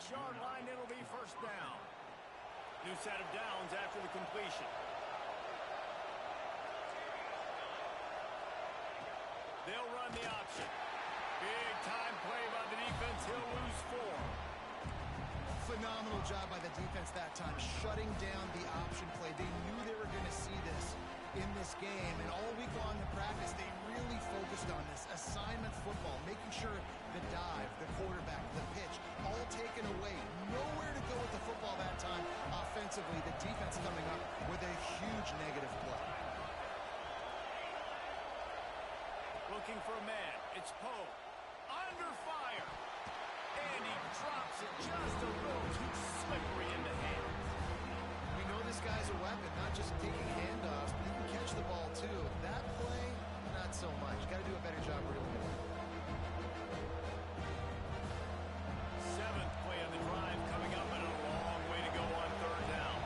6-yard line. It'll be first down. New set of downs after the completion. They'll run the option. Big time play by the defense. He'll lose 4. Phenomenal job by the defense that time, shutting down the option play. They knew they were going to see this in this game, and all week long in practice, they really focused on this assignment football, making sure the dive, the quarterback, the pitch, all taken away. Nowhere to go with the football that time offensively. The defense coming up with a huge negative play. Looking for a man. It's Poe. Under fire. And he drops it just a little too slippery in the hands. We know this guy's a weapon, not just taking handoffs, but he can catch the ball too. That play, not so much. Got to do a better job reeling it in. 7th play of the drive coming up, and a long way to go on 3rd down.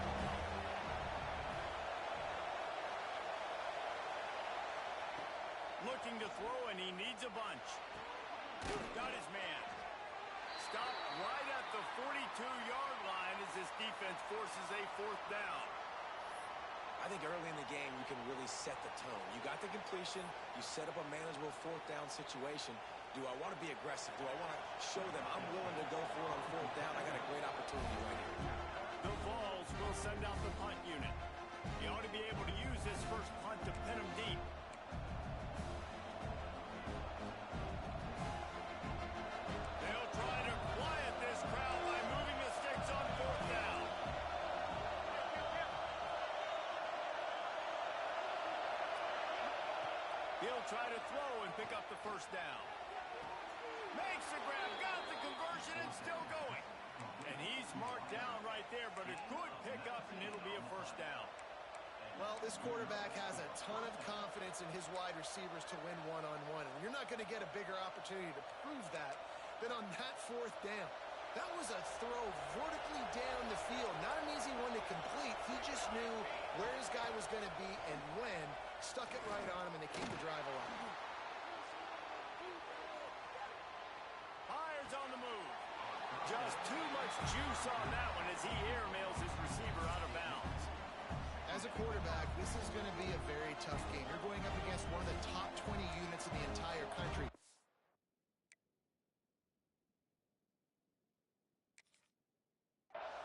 Looking to throw, and he needs a bunch. Got his man. Stopped right at the 42-yard line as this defense forces a 4th down. I think early in the game you can really set the tone. You got the completion. You set up a manageable 4th down situation. Do I want to be aggressive? Do I want to show them I'm willing to go for it on 4th down? I got a great opportunity right here. The Vols will send out the punt unit. He ought to be able to use his first punt to pin him deep. He'll try to throw and pick up the first down. Makes the grab, got the conversion, and still going. And he's marked down right there, but a good pickup, and it'll be a first down. Well, this quarterback has a ton of confidence in his wide receivers to win one-on-one. And you're not going to get a bigger opportunity to prove that than on that 4th down. That was a throw vertically down the field. Not an easy one to complete. He just knew where his guy was going to be and when. Stuck it right on him, and they keep the drive alive. Byers on the move. Just too much juice on that one as he airmails his receiver out of bounds. As a quarterback, this is going to be a very tough game. You're going up against one of the top 20 units in the entire country.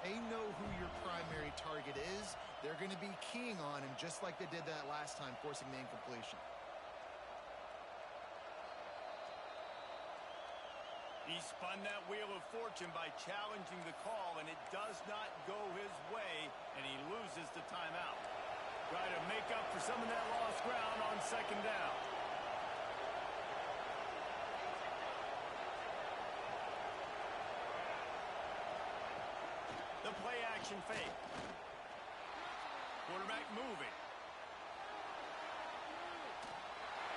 They know who your primary target is. They're going to be keying on him just like they did that last time, forcing the incompletion. He spun that wheel of fortune by challenging the call, and it does not go his way, and he loses the timeout. Try to make up for some of that lost ground on 2nd down. The play action fake. Quarterback moving.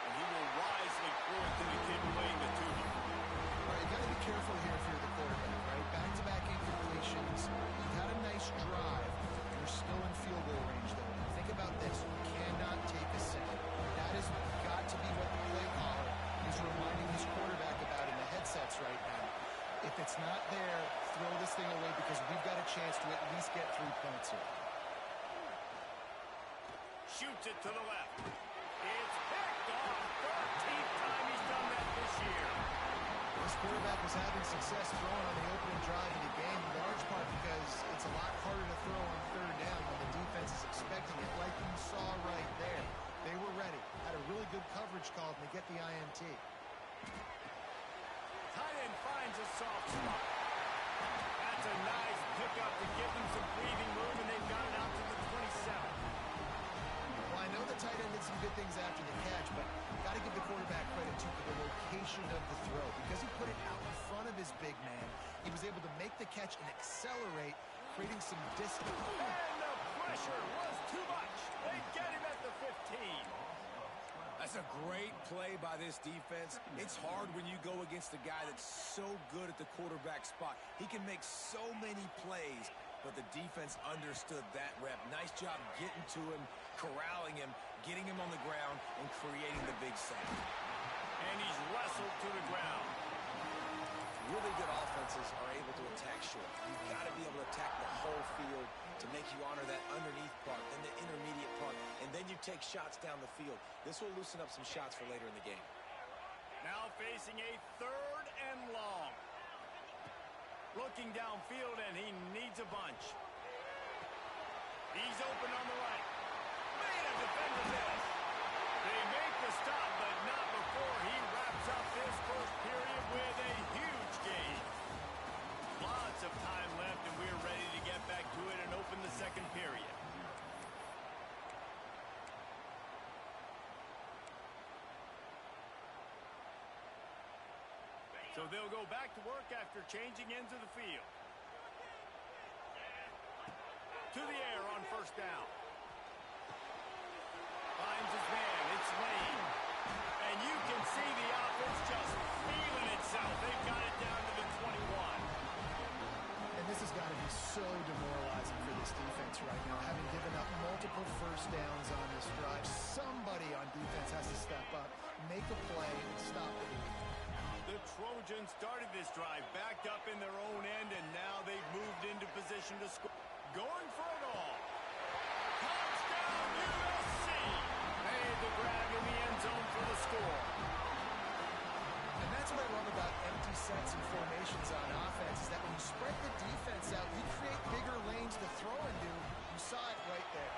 And he will wisely throw it to the kid playing the tuba. All right, you got to be careful here if you're the quarterback, right? Back-to-back incompletions. You've had a nice drive. You're still in field goal range, though. Think about this. You cannot take a sack. That has got to be what the play caller is reminding his quarterback about in the headsets right now. If it's not there, throw this thing away because we've got a chance to at least get 3 points here. Shoots it to the left. It's picked off. 13th time he's done that this year. This quarterback was having success throwing on the opening drive of the game, in large part because it's a lot harder to throw on 3rd down when the defense is expecting it, like you saw right there. They were ready. Had a really good coverage call, and they get the INT. Tight end finds a soft spot. That's a nice pickup to give them some breathing room, and they've got it out to the 27. Well, I know the tight end did some good things after the catch, but got to give the quarterback credit, too, for the location of the throw. Because he put it out in front of his big man, he was able to make the catch and accelerate, creating some distance. And the pressure was too much. They get him at the 15. That's a great play by this defense. It's hard when you go against a guy that's so good at the quarterback spot. He can make so many plays, but the defense understood that rep. Nice job getting to him, corralling him, getting him on the ground, and creating the big sack. And he's wrestled to the ground. Really good offenses are able to attack short. make you honor that underneath part, then the intermediate part, and then you take shots down the field. This will loosen up some shots for later in the game. Now facing a 3rd and long. Looking downfield, and he needs a bunch. He's open on the right. Man, a defender miss. They make the stop, but not before he wraps up this first period with a huge gain. Lots of time left, and we're ready to get back to it and open the second period. So they'll go back to work after changing into the field. To the air on first down. Finds his man. It's Lane. And you can see the offense just feeling itself. They've got it down to the 21. And this has got to be so demoralizing for this defense right now, having given up multiple first downs on this drive. Somebody on defense has to step up, make a play, and stop it. The Trojans started this drive backed up in their own end, and now they've moved into position to score. Going for it all. Touchdown, USC! Made the grab in the end zone for the score. And that's what I love about empty sets and formations on offense, is that when you spread the defense out, you create bigger lanes to throw into. You saw it right there.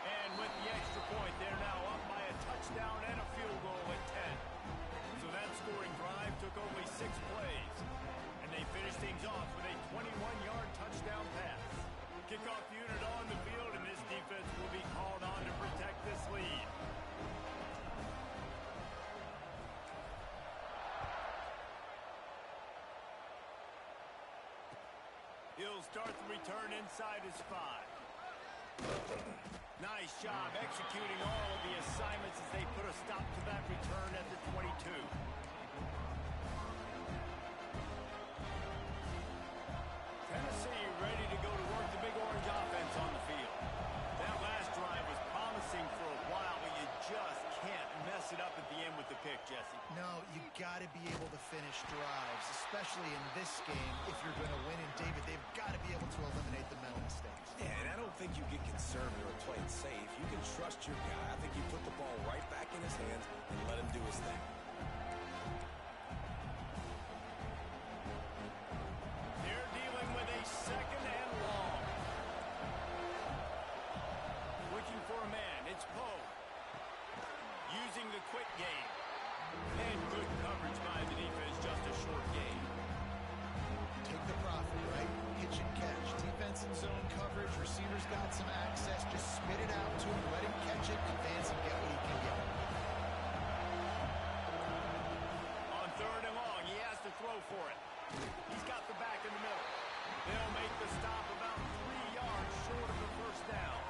And with the extra point, they're now up by a touchdown and a field goal at 10. So that scoring drive took only 6 plays. And they finished things off with a 21-yard touchdown pass. Kickoff unit on the field, and this defense will be called on to protect this lead. He'll start the return inside his 5. Nice job executing all of the assignments as they put a stop to that return at the 22. Tennessee ready to go to work the Big Orange offense on the field. That last drive was promising for a while, but you just can't mess it up at the end with the pick, Jesse. No, you got to be able to finish drives, especially in this game. If you're going to win in David, they've got to be able to eliminate the mental mistakes. Yeah, and I don't think you get conservative or play it safe. You can trust your guy. I think you put the ball right back in his hands and let him do his thing. They're dealing with a 2nd and long. Looking for a man. It's Poe. Using the quick game. And good coverage by the defense. Just a short game. Take the profit, right? Pitch and catch. Defense in zone coverage. Receivers got some access. Just spit it out to him. Let him catch it. Advance and get what he can get. On 3rd and long, he has to throw for it. He's got the back in the middle. They'll make the stop about 3 yards short of the first down.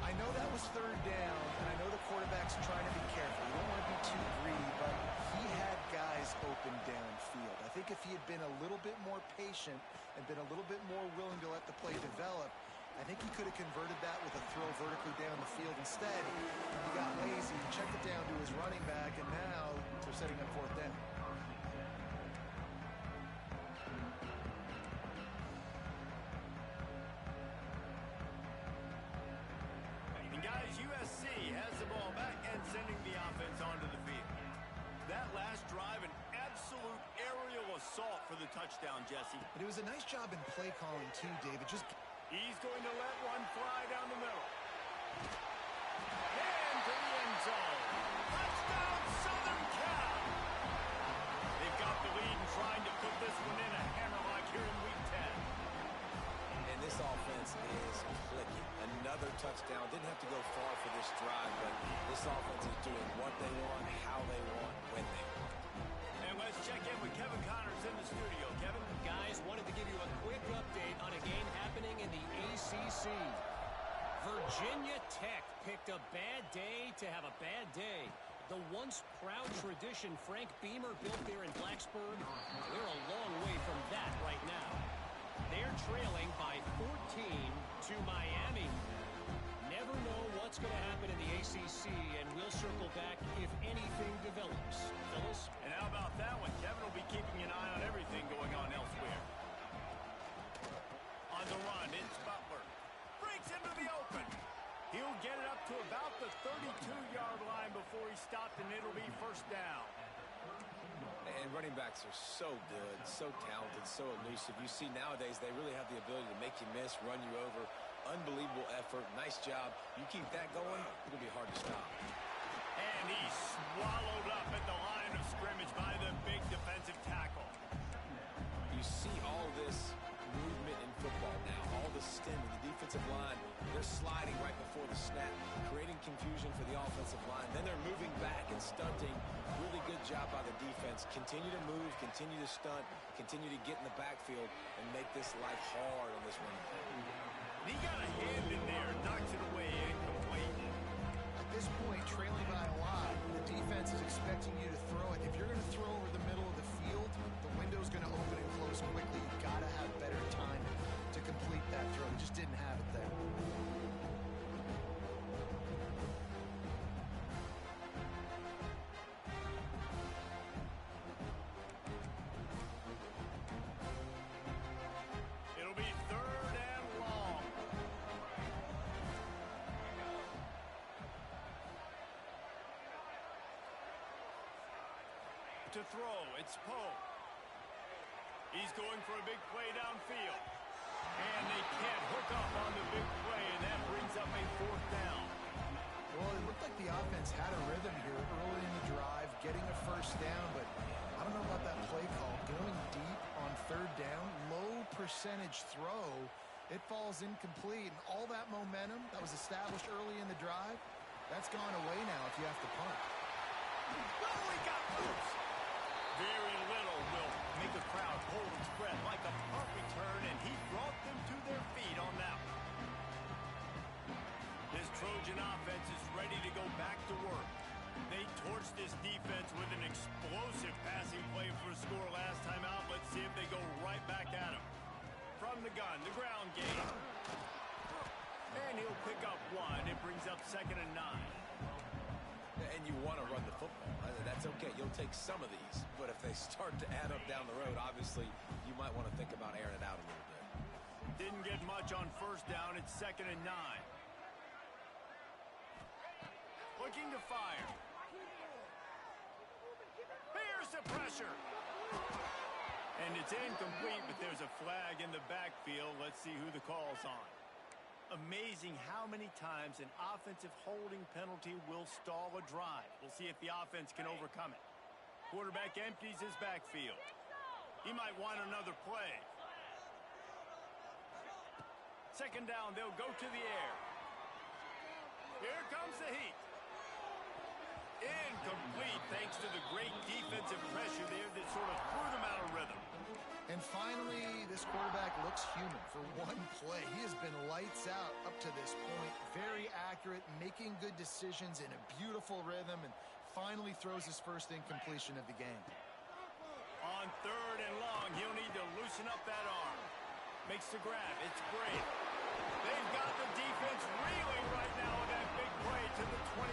I know that was 3rd down, and I know the quarterback's trying to be careful. You don't want to be too greedy, but he had guys open downfield. I think if he had been a little bit more patient and been a little bit more willing to let the play develop, I think he could have converted that with a throw vertically down the field. Instead, he got lazy, checked it down to his running back, and now they're setting up 4th down. And guys, USC has the ball back and sending the offense onto the field. That last drive, an absolute aerial assault for the touchdown, Jesse. But it was a nice job in play calling too, David. He's going to let one fly down the middle. And to the end zone. Touchdown, Southern Cal. They've got the lead and trying to put this one in a hammerlock here in Week 10. And this offense is clicking. Another touchdown. Didn't have to go far for this drive, but this offense is doing what they want, how they want, when they want. And let's check in with Kevin Connors in the studio. Kevin? Guys, wanted to give you a quick update on a game happening in the ACC. Virginia Tech picked a bad day to have a bad day. The once proud tradition Frank Beamer built there in Blacksburg, they're a long way from that right now. They're trailing by 14 to Miami. Never know what's going to happen in the ACC, and we'll circle back if anything develops. Phyllis? And how about that one? Kevin will be keeping an eye on everything going on elsewhere. On the run, it's Butler. get it up to about the 32-yard line before he stopped, and it'll be first down. And running backs are so good, so talented, so elusive. You see nowadays they really have the ability to make you miss, run you over. Unbelievable effort. Nice job. You keep that going, it'll be hard to stop. And he's swallowed up at the line of scrimmage by the big defensive tackle. You see all this movement in football now, all the stemming, the defensive line, they're sliding right before the snap, creating confusion for the offensive line. Then they're moving back and stunting. Really good job by the defense. Continue to move, continue to stunt, continue to get in the backfield and make this life hard on this running back. He got a hand in there, knocks it away, incomplete. At this point, trailing by a lot, the defense is expecting you to throw it. If you're going to throw over the middle of the field, the window's going to open and close quickly. You've got to have better time to complete that throw. He just didn't have it there. It'll be third and long. To throw, it's Poe. He's going for a big play downfield. And they can't hook up on the big play, and that brings up a fourth down. Well, it looked like the offense had a rhythm here early in the drive, getting a first down, but I don't know about that play call. Going deep on third down, low percentage throw, it falls incomplete. And all that momentum that was established early in the drive, that's gone away now if you have to punt. Oh, he got loose. Very little will make a crowd hold its breath like a punt return, and he brought them to their feet on that one. This Trojan offense is ready to go back to work. They torched this defense with an explosive passing play for a score last time out. Let's see if they go right back at him. From the gun, the ground game. And he'll pick up one. It brings up 2nd and 9. And you want to run the football. That's okay. You'll take some of these. But if they start to add up down the road, obviously, you might want to think about airing it out a little bit. Didn't get much on first down. It's 2nd and 9. Looking to fire. Here's the pressure. And it's incomplete, but there's a flag in the backfield. Let's see who the call's on. Amazing how many times an offensive holding penalty will stall a drive. We'll see if the offense can overcome it. Quarterback empties his backfield. He might want another play. 2nd down, they'll go to the air. Here comes the heat. Incomplete thanks to the great defensive pressure there that sort of threw them out of rhythm. And finally, this quarterback looks human for one play. He has been lights out up to this point. Very accurate, making good decisions in a beautiful rhythm, and finally throws his first incompletion of the game. On 3rd and long, he'll need to loosen up that arm. Makes the grab. It's great. They've got the defense reeling right now with that big play to the 29.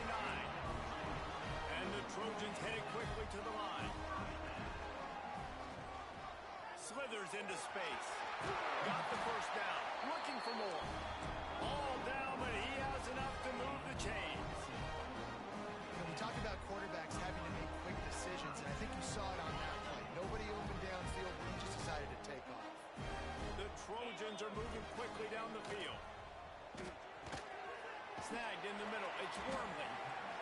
And the Trojans headed quickly to the line. Slithers into space. Got the first down. Looking for more. All down, but he has enough to move the chains. We talk about quarterbacks having to make quick decisions, and I think you saw it on that play. Nobody open downfield, but he just decided to take off. The Trojans are moving quickly down the field. Snagged in the middle. It's Wormley.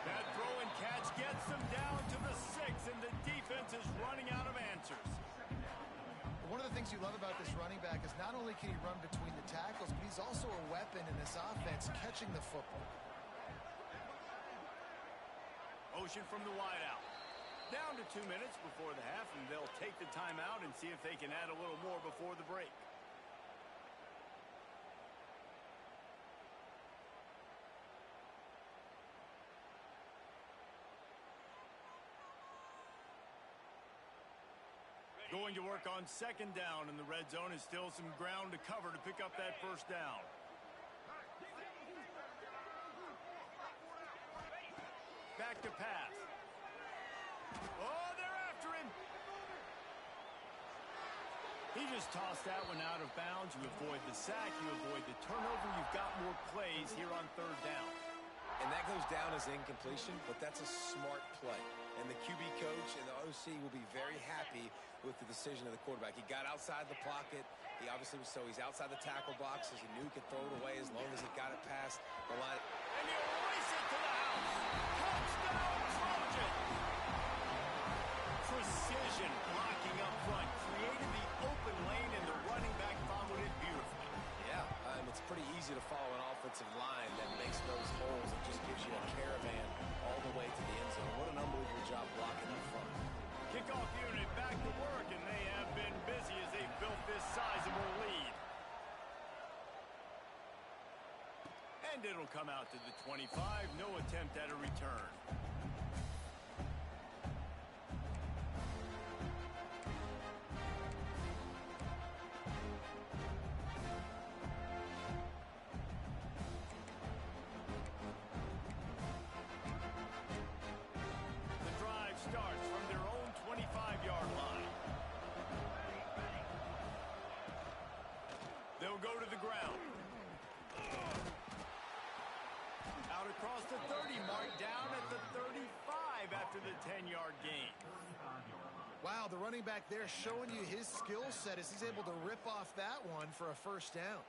That throw and catch gets them down to the 6, and the defense is running out of answers. One of the things you love about this running back is not only can he run between the tackles, but he's also a weapon in this offense, catching the football. Motion from the wideout. Down to 2 minutes before the half, and they'll take the timeout and see if they can add a little more before the break. Going to work on 2nd down, and the red zone is still some ground to cover to pick up that first down. Back to pass. Oh, they're after him. He just tossed that one out of bounds. You avoid the sack, you avoid the turnover. You've got more plays here on 3rd down. And that goes down as incompletion, but that's a smart play. And the QB coach and the OC will be very happy with the decision of the quarterback. He got outside the pocket. He obviously was he's outside the tackle box, as he knew he could throw it away as long as he got it past the line. And you race it to the house. Touchdown, Trojan. Precision blocking up front, created the open lane, and the running back followed it beautifully. Yeah, it's pretty easy to follow an offensive line that makes those holes. It just gives you a caravan all the way to the end zone. What an unbelievable job blocking up front. Kickoff unit back to work, and they have been busy as they built this sizable lead. And it'll come out to the 25. No attempt at a return. Starts from their own 25-yard line. They'll go to the ground. Out across the 30 mark, down at the 35 after the 10-yard gain. Wow, the running back there showing you his skill set as he's able to rip off that one for a first down.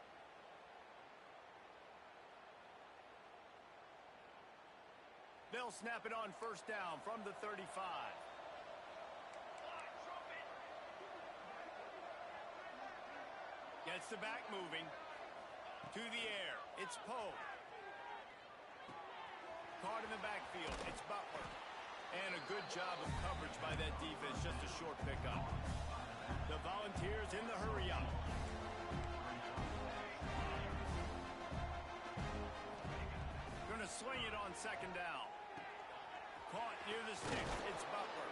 They'll snap it on first down from the 35. Gets the back moving. To the air. It's Poe. Caught in the backfield. It's Butler. And a good job of coverage by that defense. Just a short pickup. The Volunteers in the hurry up. Going to swing it on second down. Caught near the sticks. It's Butler.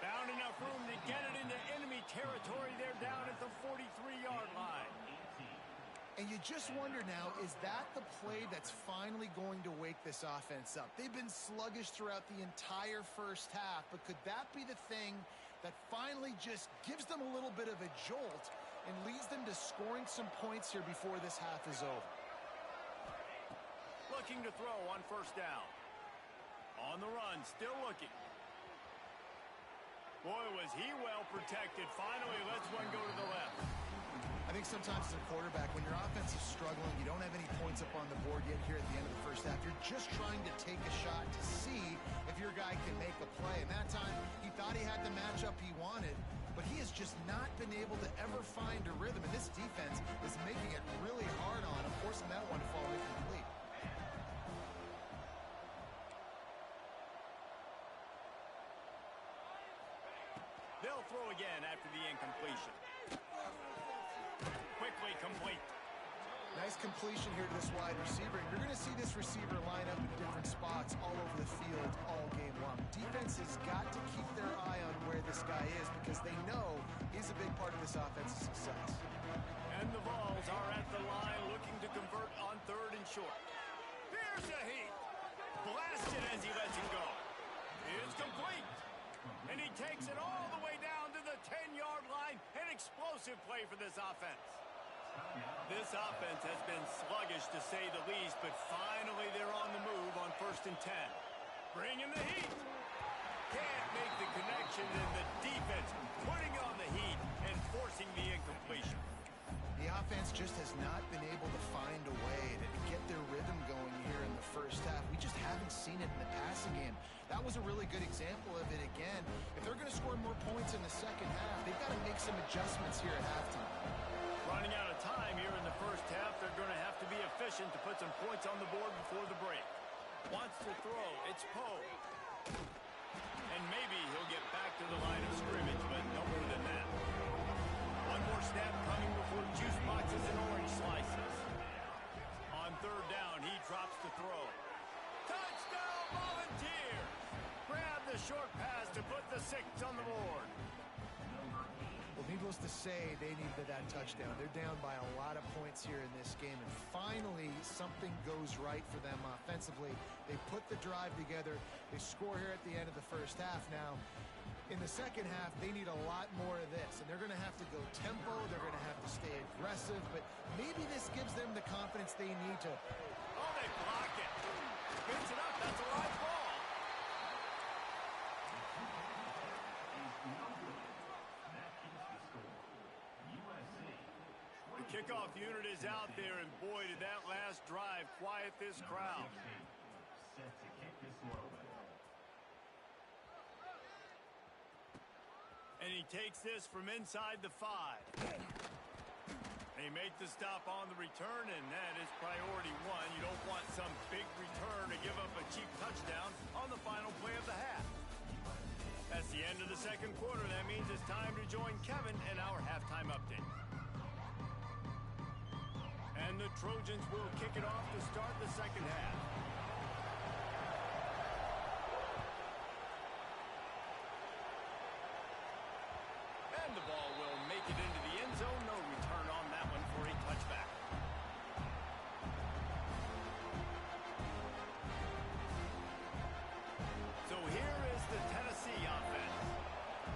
Found enough room to get it into enemy territory. They're down at the 43-yard line. And you just wonder now, is that the play that's finally going to wake this offense up? They've been sluggish throughout the entire first half, but could that be the thing that finally just gives them a little bit of a jolt and leads them to scoring some points here before this half is over? Looking to throw on first down. On the run, still looking. Boy, was he well protected. Finally, lets one go to the left. I think sometimes as a quarterback, when your offense is struggling, you don't have any points up on the board yet here at the end of the first half. You're just trying to take a shot to see if your guy can make a play. And that time, he thought he had the matchup he wanted, but he has just not been able to ever find a rhythm. And this defense is making it really hard on him, forcing that one to fall incomplete. They'll throw again after the incompletion. Quickly complete. Nice completion here to this wide receiver. And you're going to see this receiver line up in different spots all over the field all game long. Defense has got to keep their eye on where this guy is because they know he's a big part of this offense's success. And the Vols are at the line looking to convert on third and short. Here's a heat. Blasted as he lets it go. It's complete. And he takes it all the way down to the 10-yard line. An explosive play for this offense. This offense has been sluggish to say the least, but finally they're on the move on first and 10. Bringing the heat. Can't make the connection, and the defense putting on the heat and forcing the incompletion. The offense just has not been able to find a way to get their rhythm going here in the first half. We just haven't seen it in the passing game. That was a really good example of it again. If they're going to score more points in the second half, they've got to make some adjustments here at halftime. Running out of time here in the first half, they're going to have to be efficient to put some points on the board before the break. Wants to throw. It's Poe. And maybe he'll get back to the line of scrimmage, but no more than that. One more snap coming before juice boxes and orange slices. On third down, he drops to throw. Touchdown, Volunteers! Grab the short pass to put the 6 on the board. Well, needless to say, they needed that touchdown. They're down by a lot of points here in this game, and finally something goes right for them offensively. They put the drive together. They score here at the end of the first half. Now, in the second half, they need a lot more of this, and they're going to have to go tempo. They're going to have to stay aggressive, but maybe this gives them the confidence they need to. Oh, they block it. Spins it up. That's a live ball. The kickoff unit is out there, and boy, did that last drive quiet this crowd. And he takes this from inside the 5. They make the stop on the return, and that is priority one. You don't want some big return to give up a cheap touchdown on the final play of the half. That's the end of the second quarter. That means it's time to join Kevin in our halftime update. And the Trojans will kick it off to start the second half. And the ball will make it into the end zone. No return on that one for a touchback. So here is the Tennessee offense.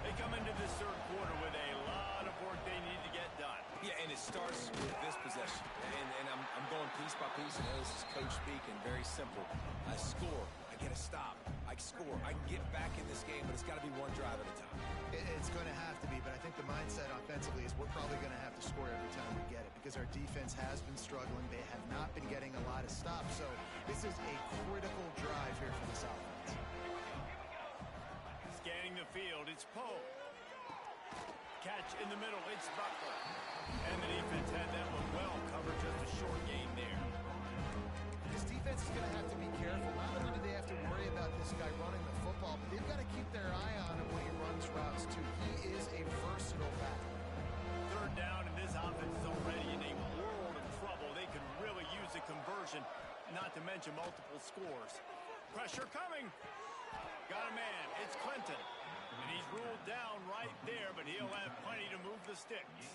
They come into this third quarter with a lot of work they need to get done. Yeah, and it starts with this possession. And I'm going piece by piece. I know this is coach speak and very simple. I score. I get a stop. I score. I can get back in this game, but it's got to be one drive at a time. It's going to have to be, but I think the mindset offensively is we're probably going to have to score every time we get it because our defense has been struggling. They have not been getting a lot of stops, so this is a critical drive here for this offense. Scanning the field, it's Poe. Catch in the middle, it's Butler. And the defense had that one well covered, just a short game there. This defense is going to have to be careful. Not only do they have to worry about this guy running the football, but they've got to keep their eye on him when he runs routes, too. He is a versatile back. Third down, and this offense is already in a world of trouble. They could really use a conversion, not to mention multiple scores. Pressure coming. Got a man. It's Clinton. And he's ruled down right there, but he'll have plenty to move the sticks.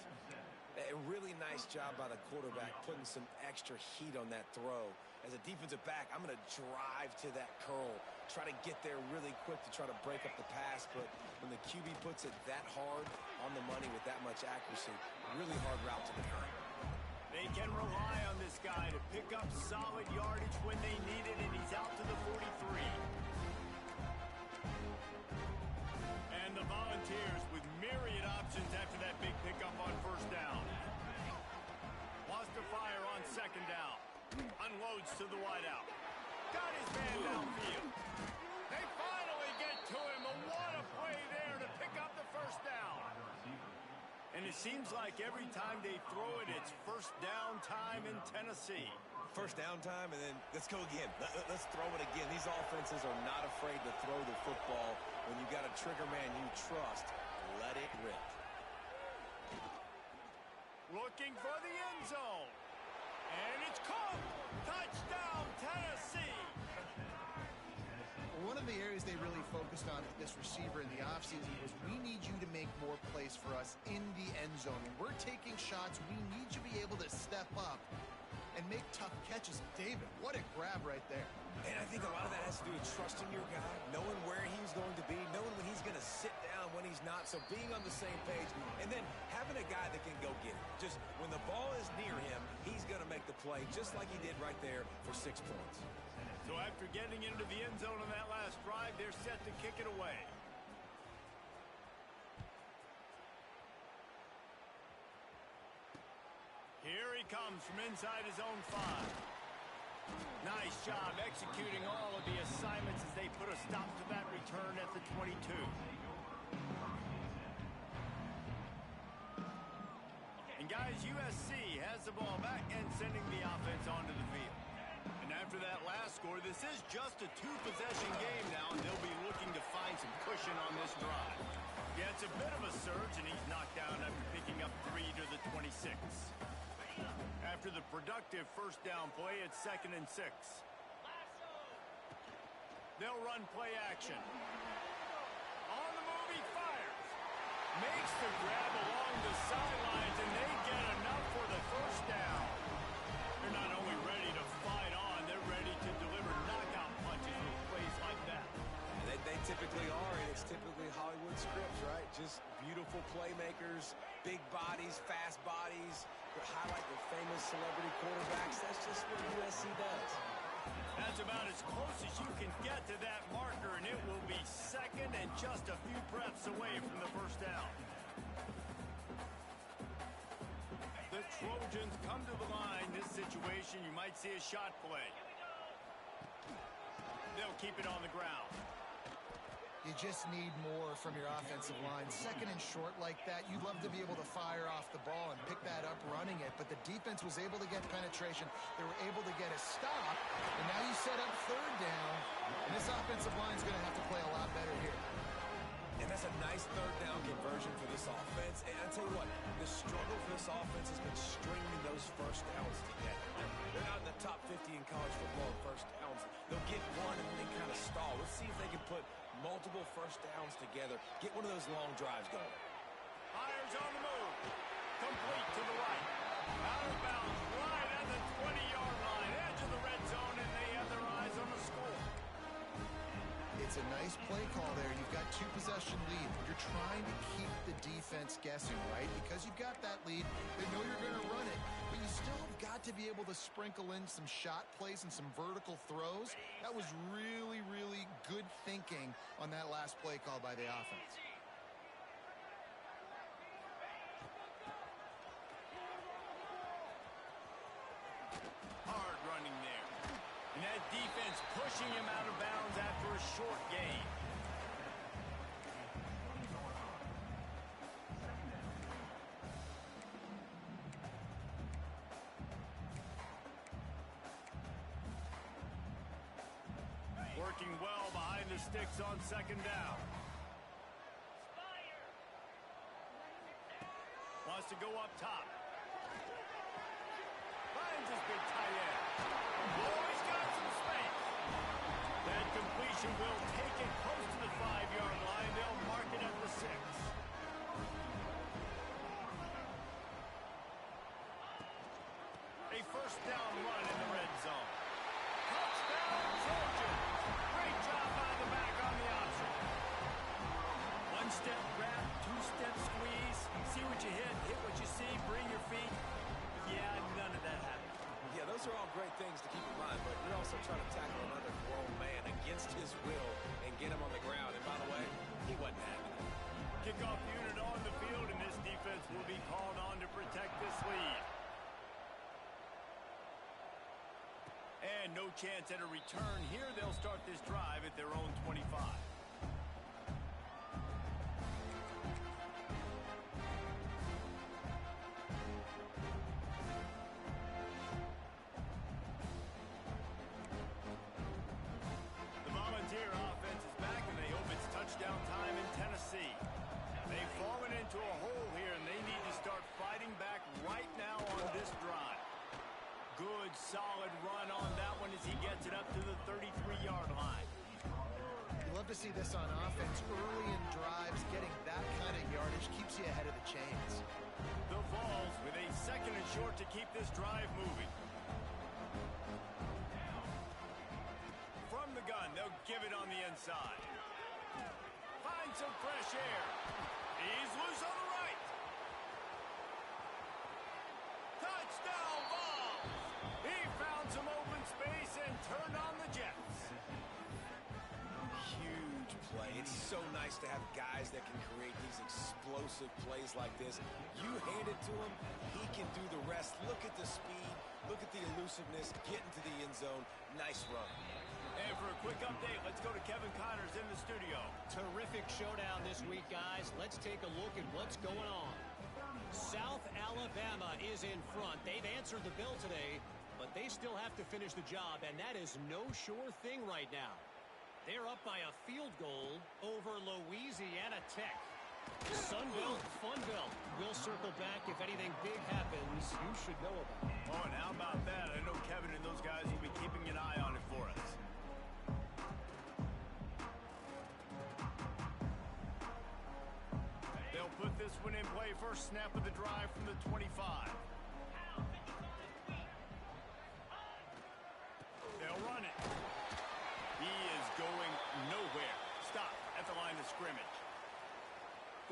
A really nice job by the quarterback putting some extra heat on that throw. As a defensive back, I'm going to drive to that curl, try to get there really quick to try to break up the pass, but when the QB puts it that hard on the money with that much accuracy, really hard route to the curl. They can rely on this guy to pick up solid yardage when they need it, and he's out to the 43. And the Volunteers with myriad options after that big pickup on first down. Wants to fire on second down. Unloads to the wideout. Got his man downfield. They finally get to him. What a play there to pick up the first down. And it seems like every time they throw it, it's first down time in Tennessee. First down time, and then let's go again. Let's throw it again. These offenses are not afraid to throw the football. When you've got a trigger man you trust, let it rip. Looking for the end zone. And it's caught. Touchdown, Tennessee. One of the areas they really focused on at this receiver in the offseason was we need you to make more plays for us in the end zone. When we're taking shots, we need you to be able to step up and make tough catches. David, what a grab right there. And I think a lot of that has to do with trusting your guy, knowing where he's going to be, knowing when he's going to sit down, when he's not. So being on the same page, and then having a guy that can go get it. Just when the ball is near him, he's going to make the play, just like he did right there for 6 points. So after getting into the end zone on that last drive, they're set to kick it away. Here he comes from inside his own 5. Nice job executing all of the assignments as they put a stop to that return at the 22. And guys, USC has the ball back and sending the offense onto the field. And after that last score, this is just a 2-possession game now, and they'll be looking to find some cushion on this drive. Yeah, it's a bit of a surge, and he's knocked down after picking up 3 to the 26. After the productive first down play, it's 2nd and 6. They'll run play action. On the move, he fires. Makes the grab along the sidelines, and they get enough for the first down. They're not only ready to fight on, they're ready to deliver knockout punches with plays like that. They typically are, and it's typically Hollywood scripts, right? Just beautiful playmakers, big bodies, fast bodies, highlight the famous celebrity quarterbacks. That's just what USC does. That's about as close as you can get to that marker, and it will be second and just a few breaths away from the first down. The Trojans come to the line. This situation, you might see a shot play. They'll keep it on the ground. You just need more from your offensive line. Second and short like that, you'd love to be able to fire off the ball and pick that up running it, but the defense was able to get penetration. They were able to get a stop, and now you set up third down, and this offensive line is going to have to play a lot better here. And that's a nice third down conversion for this offense. And I tell you what, the struggle for this offense has been stringing those first downs together. They're not in the top 50 in college football in first downs. They'll get one and then kind of stall. Let's see if they can put multiple first downs together. Get one of those long drives going. Myers on the move. Complete to the right. Out of bounds right at the 20-yard line. Edge of the red zone, and they have their eyes on the score. It's a nice play call there. You've got two-possession lead. You're trying to keep the defense guessing, right? Because you've got that lead, they know you're going to run it, but you still have got to be able to sprinkle in some shot plays and some vertical throws. That was really, really good thinking on that last play call by the offense. Hard running there. And that defense pushing him out of bounds after a short gain. Working well behind the sticks on second down. Wants to go up top. Finds his big tight end. Oh, he's got some space. That completion will take it close to the 5-yard line. They'll mark it at the 6. A first down run in the red zone. Touchdown, Trojans. Great job by the back on the option. One-step grab, two-step squeeze. See what you hit what you see, bring your feet. Yeah, none of that happened. Yeah, those are all great things to keep in mind, but you're also trying to tackle another grown man against his will and get him on the ground. And by the way, he wasn't having it. Kickoff unit on the field, and this defense will be called on to protect this lead. And no chance at a return here. They'll start this drive at their own 25. The Volunteer offense is back, and they hope it's touchdown time in Tennessee. They've fallen into a hole here, and they need to start fighting back right now on this drive. Good, solid run on that one as he gets it up to the 33-yard line. You love to see this on offense. Early in drives, getting that kind of yardage keeps you ahead of the chains. The Vols with a second and short to keep this drive moving. From the gun, they'll give it on the inside. Find some fresh air. He's loose on the right. Touchdown, Vols! He found some open space and turned on the Jets. Huge play. It's so nice to have guys that can create these explosive plays like this. You hand it to him, he can do the rest. Look at the speed. Look at the elusiveness. Get into the end zone. Nice run. And for a quick update, let's go to Kevin Connors in the studio. Terrific showdown this week, guys. Let's take a look at what's going on. South Alabama is in front. They've answered the bell today, but they still have to finish the job, and that is no sure thing right now. They're up by a field goal over Louisiana Tech. Sunbelt, Funbelt. We'll circle back if anything big happens. You should know about it. Oh, and how about that? I know Kevin and those guys will be keeping an eye on it for us. They'll put this one in play. First snap of the drive from the 25. They'll run it. He is going nowhere. Stop at the line of scrimmage.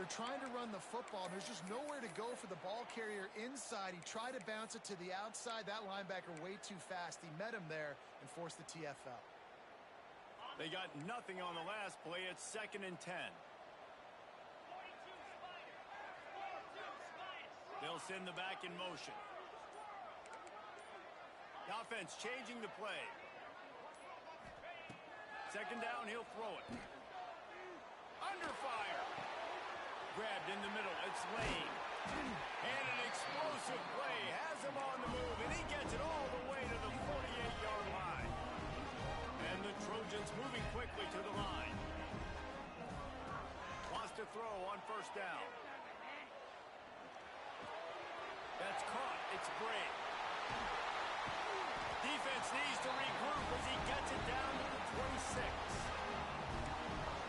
They're trying to run the football, and there's just nowhere to go for the ball carrier inside. He tried to bounce it to the outside. That linebacker way too fast. He met him there and forced the TFL. They got nothing on the last play. It's 2nd and 10. They'll send the back in motion. The offense changing the play. 2nd down, he'll throw it. Under fire. Grabbed in the middle. It's Lane. And an explosive play. Has him on the move, and he gets it all the way to the 48-yard line. And the Trojans moving quickly to the line. Wants to throw on 1st down. That's caught. It's Bray. Defense needs to regroup as he gets it down to the 26.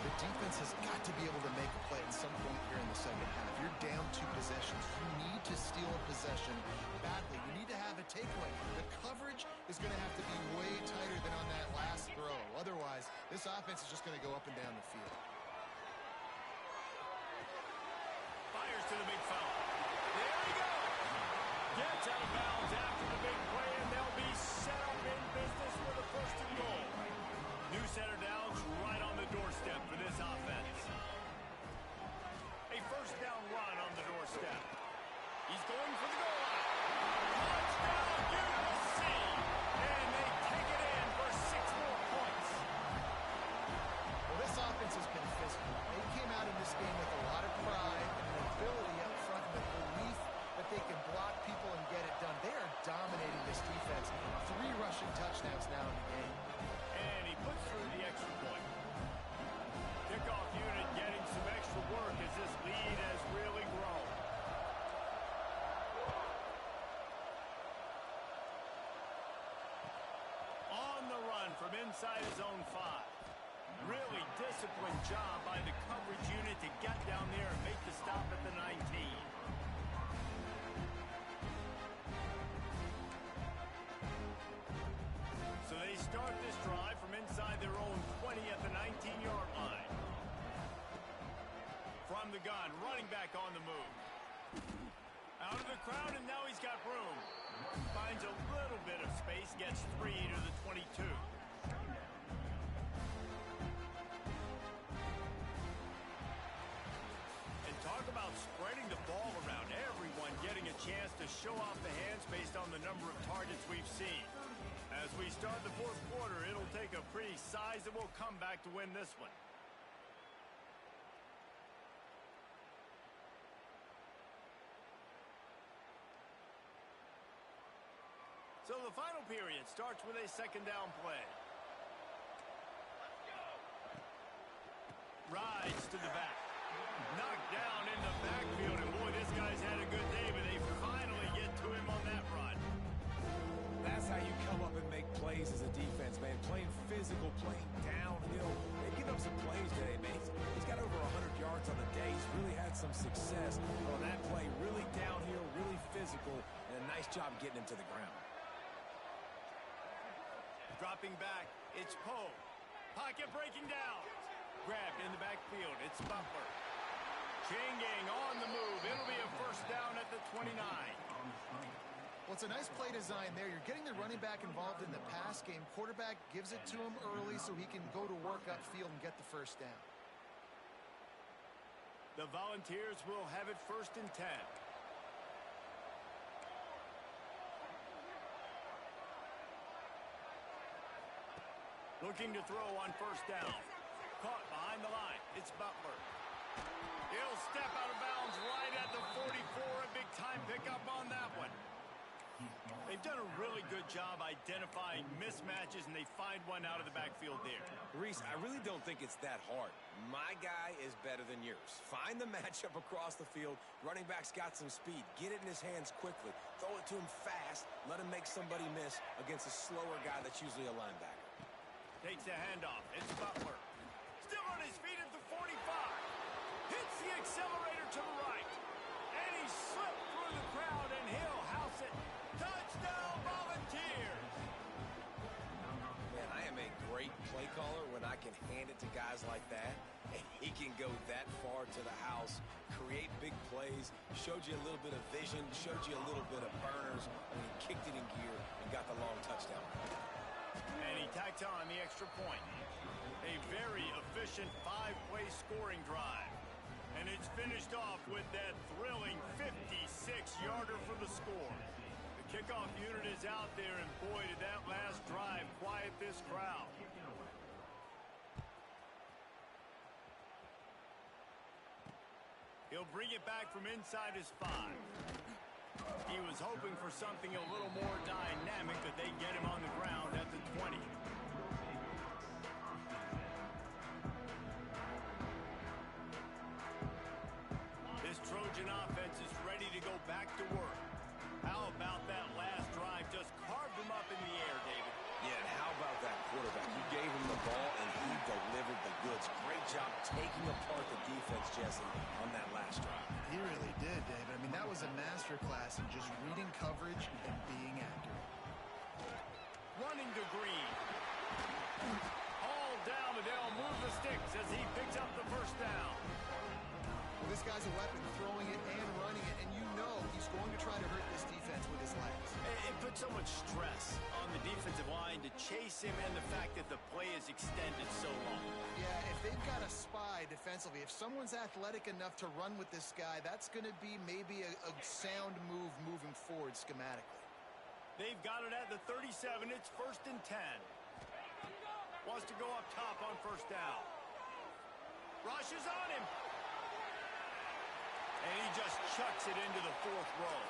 The defense has got to be able to make a play at some point here in the 2nd half. You're down 2 possessions. You need to steal a possession badly. You need to have a takeaway. The coverage is going to have to be way tighter than on that last throw. Otherwise, this offense is just going to go up and down the field. Fires to the big fella. There he goes. Gets out of bounds after the big play, and they'll be set up in business for the 1st and goal. New center downs right on the doorstep for this offense. A 1st down run on the doorstep. He's going for the goal line. Touchdown, USC! And they take it in for 6 more points. Well, this offense has been physical. They came out in this game with a lot of pride and an ability up front and the belief that they can block people and get it done. They are dominating this defense. 3 rushing touchdowns now in the game. And he puts through the extra point. Kickoff unit getting some extra work as this lead has really grown. On the run from inside his own 5. Really disciplined job by the coverage unit to get down there and make the stop at the 19. So they start this drive from inside their own 20 at the 19-yard line. From the gun, running back on the move. Out of the crowd, and now he's got room. Finds a little bit of space, gets 3 to the 22. And talk about spreading the ball around. Everyone getting a chance to show off the hands based on the number of targets we've seen. As we start the 4th quarter, it'll take a pretty sizable comeback to win this one. So the final period starts with a 2nd down play. Rides to the back. Knocked down in the backfield, and boy, this guy's had a good day, but they finally get to him on that run. That's how you come up and make plays as a defense, man. Playing physical, playing downhill. They give up some plays today, man. He's got over 100 yards on the day. He's really had some success on that play. Really downhill, really physical, and a nice job getting him to the ground. Dropping back, it's Poe. Pocket breaking down. Grabbed in the backfield, it's Butler. Chain gang on the move. It'll be a 1st down at the 29. Well, it's a nice play design there. You're getting the running back involved in the pass game. Quarterback gives it to him early so he can go to work upfield and get the 1st down. The Volunteers will have it 1st and 10. Looking to throw on 1st down. Caught behind the line. It's Butler. He'll step out of bounds right at the 44. A big time pickup on that one. They've done a really good job identifying mismatches, and they find one out of the backfield there. Reese, I really don't think it's that hard. My guy is better than yours. Find the matchup across the field. Running back's got some speed. Get it in his hands quickly. Throw it to him fast. Let him make somebody miss against a slower guy that's usually a linebacker. Takes a handoff. It's Butler. Still on his feet at the 45. Hits the accelerator to the right. And he slipped through the crowd, and he'll house it. Touchdown, Volunteers! Man, I am a great play caller when I can handle hand it to guys like that, and he can go that far to the house, create big plays, showed you a little bit of vision, showed you a little bit of burners when he kicked it in gear and got the long touchdown. And he tacked on the extra point. A very efficient 5-play scoring drive. And it's finished off with that thrilling 56-yarder for the score. The kickoff unit is out there, and boy, did that last drive quiet this crowd. He'll bring it back from inside his 5. He was hoping for something a little more dynamic, that they get him on the ground at the 20. This Trojan offense is ready to go back to work. How about that last drive? Just carved him up in the air, David. Yeah, and how about that quarterback? You gave him the ball, and he delivered the goods. Great job taking apart the defense, Jesse, on that last drive. He really did, David. I mean, that was a masterclass in just reading coverage and being accurate. Running to Green. All down, and they'll move the sticks as he picks up the first down. Well, this guy's a weapon, throwing it and running it, and you know he's going to try to hurt this defense with his legs. It puts so much stress on the defensive line to chase him, and the fact that the play is extended so long. Yeah, if they've got a spy defensively, if someone's athletic enough to run with this guy, that's going to be maybe a sound move moving forward schematically. They've got it at the 37. It's 1st and 10. Wants to go up top on first down. Rushes on him. And he just chucks it into the 4th row.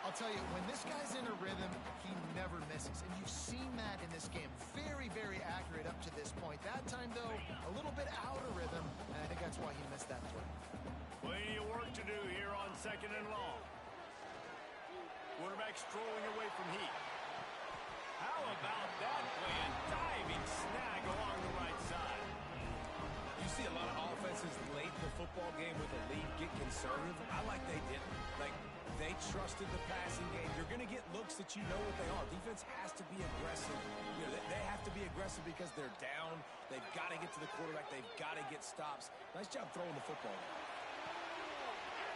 I'll tell you, when this guy's in a rhythm, he never misses. And you've seen that in this game. Very, very accurate up to this point. That time, though, a little bit out of rhythm. And I think that's why he missed that play. Plenty of work to do here on 2nd and long. Quarterback strolling away from Heath. How about that play? A diving snag along the right side. You see a lot of offenses late in the football game with a lead get conservative. I like they didn't. Like, they trusted the passing game. You're going to get looks that you know what they are. Defense has to be aggressive. You know, they have to be aggressive because they're down. They've got to get to the quarterback. They've got to get stops. Nice job throwing the football.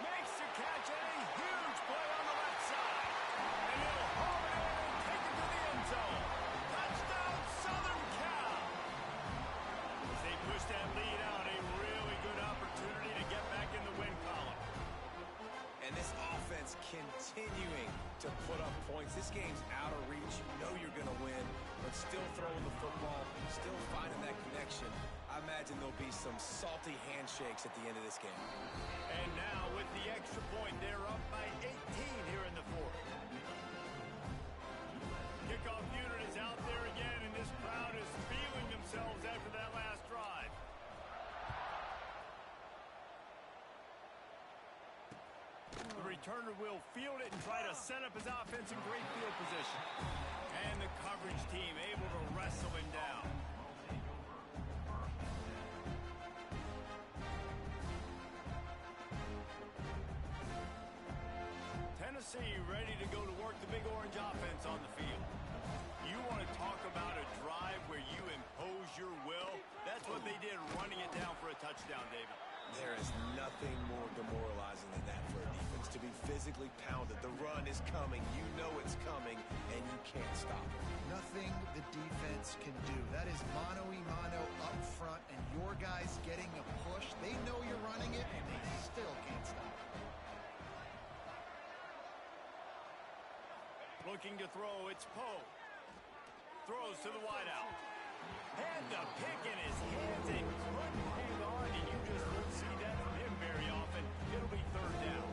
Makes the catch, and a huge play on the left side. And he'll haul it in and take it to the end zone. Touchdown, Southern Cal. As they push that lead out, a really good opportunity to get back in the win column. And this offense continuing to put up points. This game's out of reach. You know you're going to win, but still throwing the football, still finding that connection. I imagine there'll be some salty handshakes at the end of this game. And now with the extra point, they're up by 18 here in the 4th. Kickoff unit is out there again, and this crowd is feeling themselves after that last drive. The returner will field it and try to set up his offense in great field position. And the coverage team able to wrestle him down. Tennessee ready to go to work the Big Orange offense on the field. You want to talk about a drive where you impose your will? That's what they did, running it down for a touchdown, David. There is nothing more demoralizing than that for a defense, to be physically pounded. The run is coming. You know it's coming, and you can't stop it. Nothing the defense can do. That is mano-a-mano up front, and your guys getting a push. They know you're running it, and they still can't stop it. Looking to throw, it's Poe. Throws to the wideout. Had the pick in his hands and couldn't hang on, and you just won't see that from him very often. It'll be 3rd down.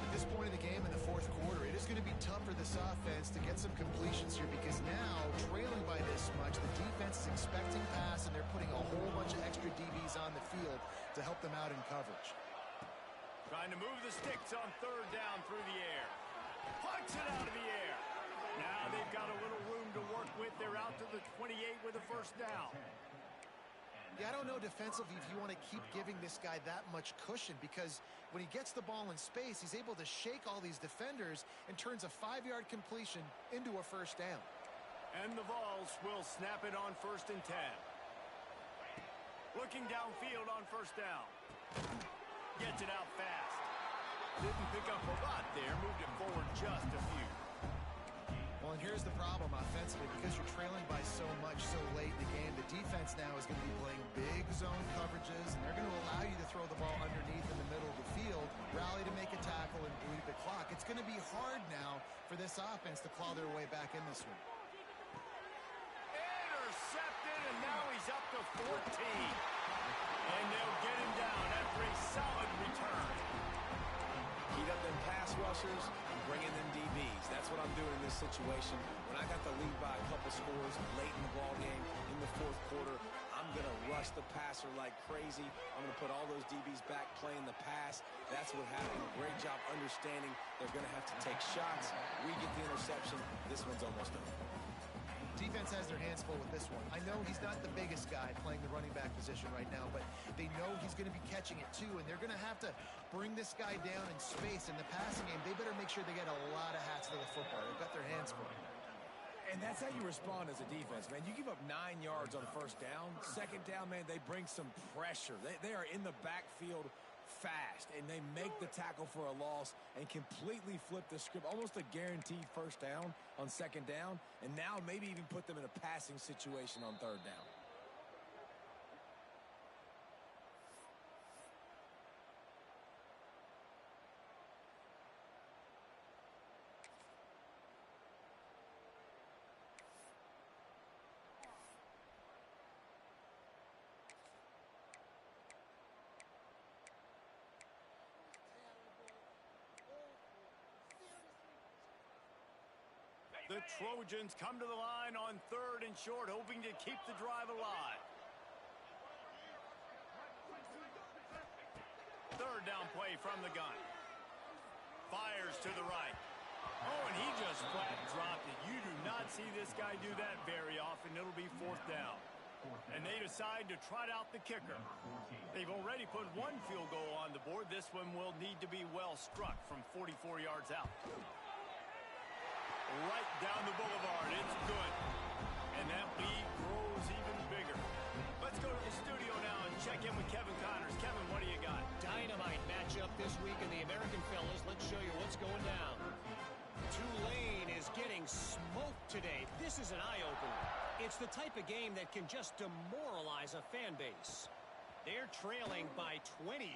At this point in the game, in the 4th quarter, it is going to be tough for this offense to get some completions here, because now, trailing by this much, the defense is expecting pass, and they're putting a whole bunch of extra DBs on the field to help them out in coverage. Trying to move the sticks on 3rd down through the air. Pucks it out of the air. Now they've got a little room to work with. They're out to the 28 with a 1st down. Yeah, I don't know defensively if you want to keep giving this guy that much cushion, because when he gets the ball in space, he's able to shake all these defenders and turns a 5-yard completion into a 1st down. And the Vols will snap it on 1st and 10. Looking downfield on first down. Gets it out fast. Didn't pick up a lot there. Moved it forward just a few. Well, and here's the problem offensively. Because you're trailing by so much so late in the game, the defense now is going to be playing big zone coverages, and they're going to allow you to throw the ball underneath in the middle of the field, rally to make a tackle, and bleed the clock. It's going to be hard now for this offense to claw their way back in this one. Intercepted, and now he's up to 14. And they'll get him down after a solid return. Heat up them pass rushers and bring in them DBs. That's what I'm doing in this situation. When I got the lead by a couple scores late in the ball game in the fourth quarter, I'm going to rush the passer like crazy. I'm going to put all those DBs back playing the pass. That's what happened. Great job understanding they're going to have to take shots. We get the interception. This one's almost over. Defense has their hands full with this one. I know he's not the biggest guy playing the running back position right now, but they know he's going to be catching it too, and they're going to have to bring this guy down in space. In the passing game, they better make sure they get a lot of hats to the football. They've got their hands full. And that's how you respond as a defense, man. You give up 9 yards on first down. Second down, man, they bring some pressure. They are in the backfield fast, and they make the tackle for a loss and completely flip the script. Almost a guaranteed first down on second down, and now maybe even put them in a passing situation on third down. The Trojans come to the line on third and short, hoping to keep the drive alive. Third down play from the gun. Fires to the right. Oh, and he just flat dropped it. You do not see this guy do that very often. It'll be fourth down. And they decide to trot out the kicker. They've already put one field goal on the board. This one will need to be well struck from 44 yards out. Right down the boulevard. It's good. And that lead grows even bigger. Let's go to the studio now and check in with Kevin Connors. Kevin, what do you got? Dynamite matchup this week in the American fellas. Let's show you what's going down. Tulane is getting smoked today. This is an eye-opener. It's the type of game that can just demoralize a fan base. They're trailing by 27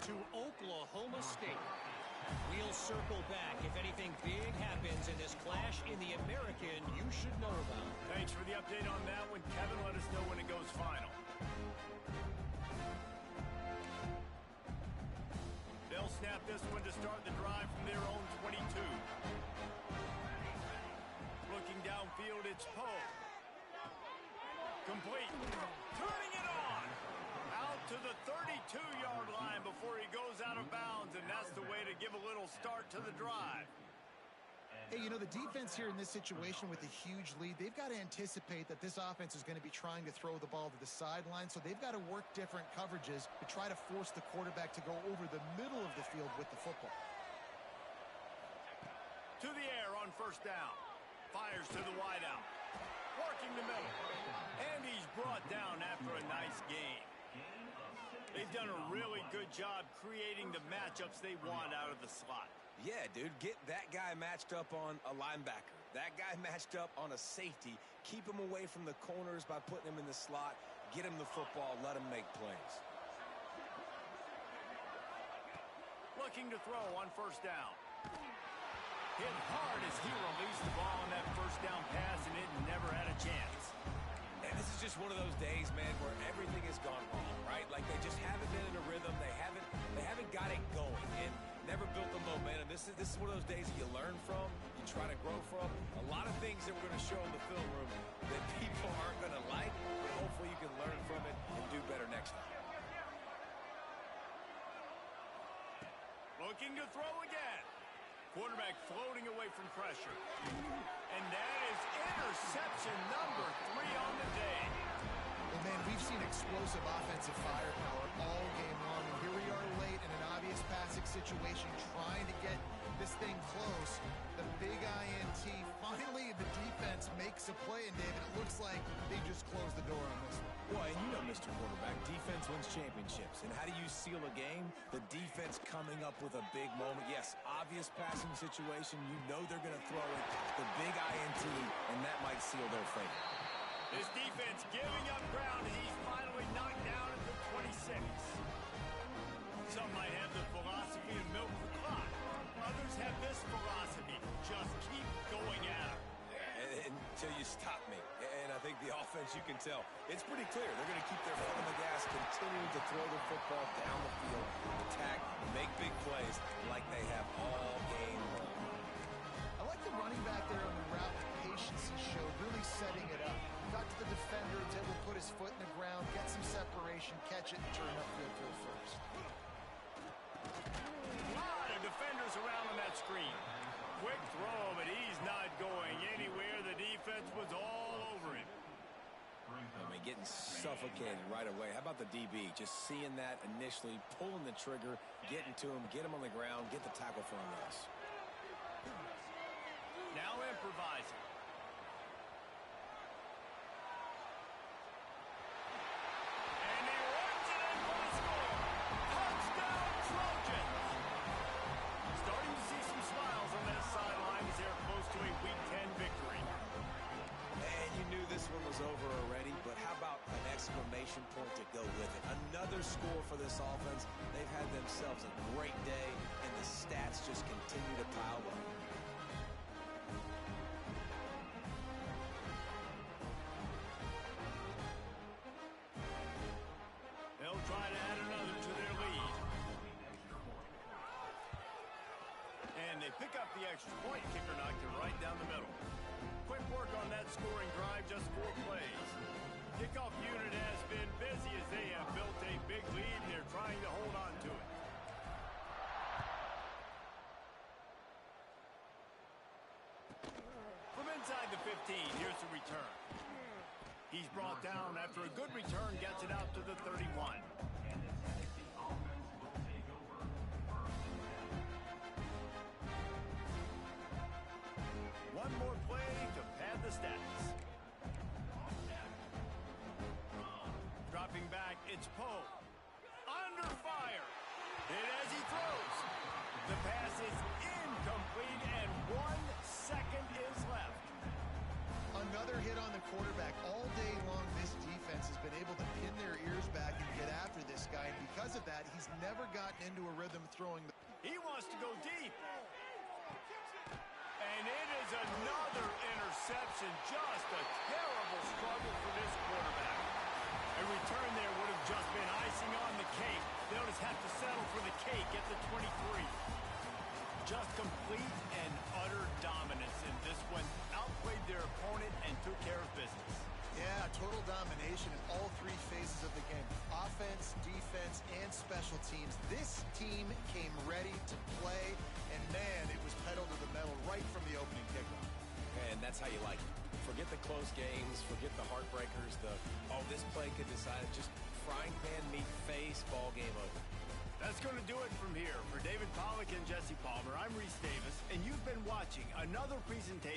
to Oklahoma State. We'll circle back if anything big happens in this clash in the American you should know about. Thanks for the update on that one. Kevin, let us know when it goes final. They'll snap this one to start the drive from their own 22. Looking downfield, it's Poe. Complete. Turning it on. Out to the 32-yard line before he goes out of bounds, and that's the way to give a little start to the drive. Hey, you know, the defense here in this situation with a huge lead, they've got to anticipate that this offense is going to be trying to throw the ball to the sideline, so they've got to work different coverages to try to force the quarterback to go over the middle of the field with the football. To the air on first down. Fires to the wideout. Working the middle. And he's brought down after a nice game. They've done a really good job creating the matchups they want out of the slot. Yeah, dude, get that guy matched up on a linebacker. That guy matched up on a safety. Keep him away from the corners by putting him in the slot. Get him the football. Let him make plays. Looking to throw on first down. Hit hard as he released the ball on that first down pass, and it never had a chance. And this is just one of those days, man, where everything has gone wrong, right? Like they just haven't been in a rhythm. They haven't got it going and never built the momentum. This is one of those days that you learn from, you try to grow from. A lot of things that we're going to show in the film room that people aren't going to like, but hopefully you can learn from it and do better next time. Looking to throw again. Quarterback floating away from pressure. And that is interception number 3 on the day. Well, man, we've seen explosive offensive firepower all game long, and here we are late in an obvious passing situation trying to get this thing close. The big INT, finally the defense makes of play, and David, it looks like they just closed the door on this one. Well, and you know, Mr. Quarterback, defense wins championships. And how do you seal a game? The defense coming up with a big moment. Yes, obvious passing situation. You know they're going to throw it. The big INT, and that might seal their fate. This defense giving up ground as he's finally knocked down at the 26. Some might have the philosophy of milk the clock. Others have this philosophy. Just keep going at him. Until you stop me. And I think the offense, you can tell, it's pretty clear. They're going to keep their foot on the gas, continuing to throw the football down the field, attack, make big plays like they have all game long. I like the running back there on the route, the patience he showed, really setting it up. Got to the defender, was able to put his foot in the ground, get some separation, catch it, and turn upfield for the first. A lot of defenders around on that screen. Quick throw, but he's not going anywhere. The defense was all over him. I mean, getting suffocated right away. How about the DB? Just seeing that initially, pulling the trigger, getting to him, get him on the ground, get the tackle for a loss. Now improvising. And he runs it in for the score. Touchdown, Trojans. Starting to see some smiles on that sideline as they're close to a Week 10 victory. And you knew this one was over already, but how about an exclamation point to go with it? Another score for this offense. They've had themselves a great day, and the stats just continue to pile up. They'll try to add another to their lead. And they pick up the extra point. Kicker knocked it right down the middle. Quick work on that scoring drive, just 4 plays. Kickoff unit has been busy as they have built a big lead, and they're trying to hold on to it. From inside the 15, here's the return. He's brought down after a good return, gets it out to the 31. One more play to pad the stats. Dropping back, it's Poe. Under fire. Hit as he throws. The pass is incomplete, and 1 second is left. Another hit on the quarterback. All day long, this defense has been able to pin their ears back and get after this guy. And because of that, he's never gotten into a rhythm throwing. He wants to go deep. And it is another interception. Just a terrible struggle for this quarterback. A return there would have just been icing on the cake. They'll just have to settle for the cake at the 23. Just complete and utter dominance in this one. Outplayed their opponent and took care of business. Yeah, total domination in all 3 phases of the game. Offense, defense, and special teams. This team came ready to play, and man, it was pedal to the metal right from the opening kickoff. And that's how you like it. Forget the close games, forget the heartbreakers, this play could decide it. Just frying pan meat face, ball game over. That's going to do it from here. For David Pollack and Jesse Palmer, I'm Reese Davis, and you've been watching another presentation